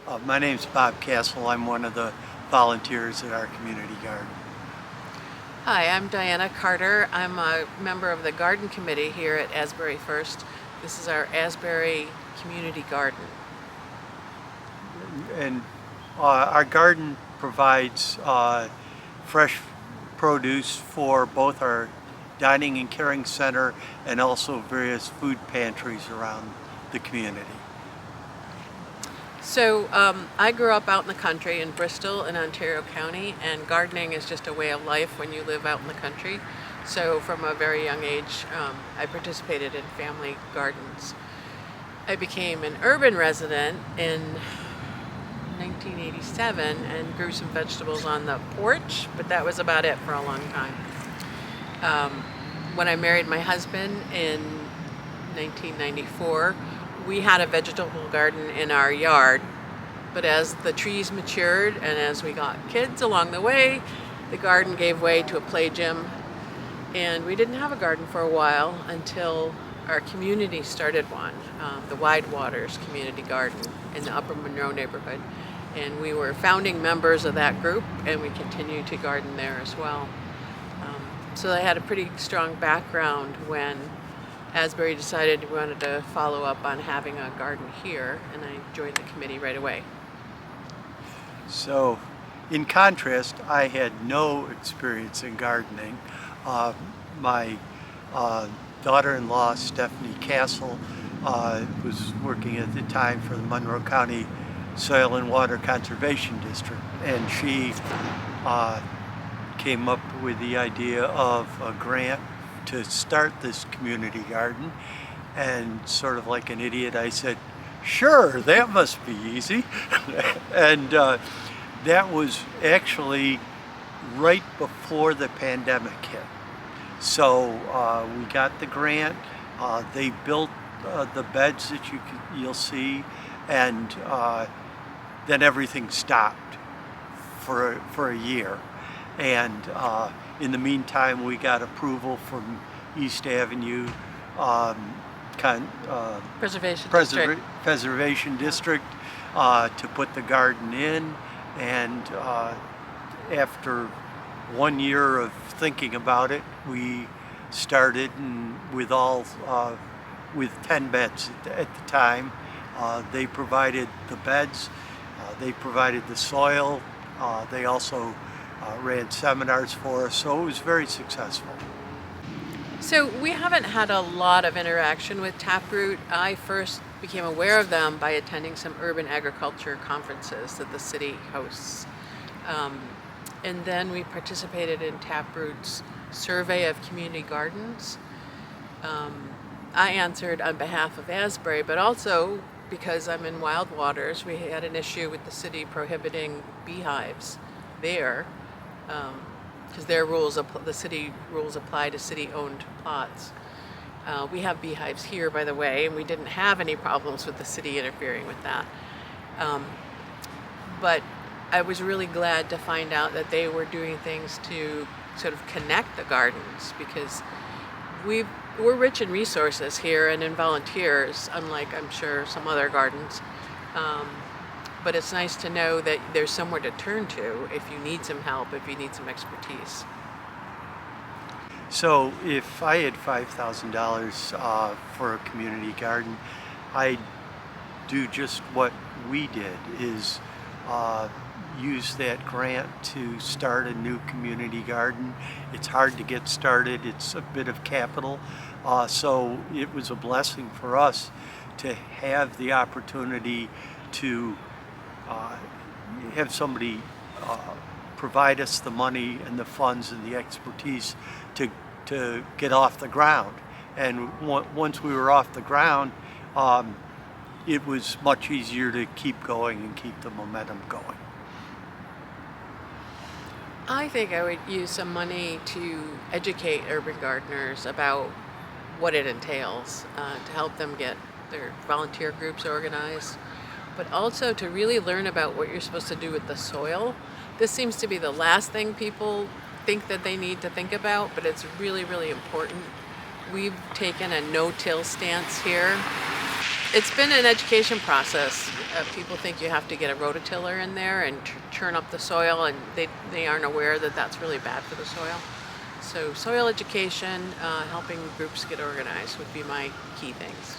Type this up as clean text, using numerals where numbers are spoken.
My name's Bob Castle. I'm one of the volunteers at our community garden. Hi, I'm Diana Carter. I'm a member of the garden committee here at Asbury First. This is our Asbury Community Garden. And our garden provides fresh produce for both our dining and caring center and also various food pantries around the community. So I grew up out in the country in Bristol in Ontario County, and gardening is just a way of life when you live out in the country. So from a very young age, I participated in family gardens. I became an urban resident in 1987 and grew some vegetables on the porch, but that was about it for a long time. When I married my husband in 1994, we had a vegetable garden in our yard, but as the trees matured and as we got kids along the way, the garden gave way to a play gym, and we didn't have a garden for a while until our community started one, the Wide Waters Community Garden in the Upper Monroe neighborhood, and we were founding members of that group, and we continue to garden there as well. So I had a pretty strong background when Asbury decided we wanted to follow up on having a garden here, and I joined the committee right away. So in contrast, I had no experience in gardening. My daughter-in-law, Stephanie Castle, was working at the time for the Monroe County Soil and Water Conservation District, and she came up with the idea of a grant to start this community garden, and sort of like an idiot I said, sure, that must be easy. And that was actually right before the pandemic hit. So we got the grant, they built the beds that you'll see, and then everything stopped for a year. And in the meantime, we got approval from East Avenue Preservation District to put the garden in. And after 1 year of thinking about it, we started, and with 10 beds at the time. They provided the beds, they provided the soil, they also ran seminars for us, so it was very successful. So we haven't had a lot of interaction with Taproot. I first became aware of them by attending some urban agriculture conferences that the city hosts. And then we participated in Taproot's survey of community gardens. I answered on behalf of Asbury, but also because I'm in Wild Waters, we had an issue with the city prohibiting beehives there, because the city rules apply to city-owned plots. We have beehives here, by the way, and we didn't have any problems with the city interfering with that. But I was really glad to find out that they were doing things to sort of connect the gardens, because we're rich in resources here and in volunteers, unlike I'm sure some other gardens. But it's nice to know that there's somewhere to turn to if you need some help, if you need some expertise. So if I had $5,000 for a community garden, I'd do just what we did, is use that grant to start a new community garden. It's hard to get started, it's a bit of capital, so it was a blessing for us to have the opportunity to have somebody provide us the money and the funds and the expertise to get off the ground. And once we were off the ground, it was much easier to keep going and keep the momentum going. I think I would use some money to educate urban gardeners about what it entails, to help them get their volunteer groups organized, but also to really learn about what you're supposed to do with the soil. This seems to be the last thing people think that they need to think about, but it's really, really important. We've taken a no-till stance here. It's been an education process. People think you have to get a rototiller in there and churn up the soil, and they aren't aware that that's really bad for the soil. So soil education, helping groups get organized would be my key things.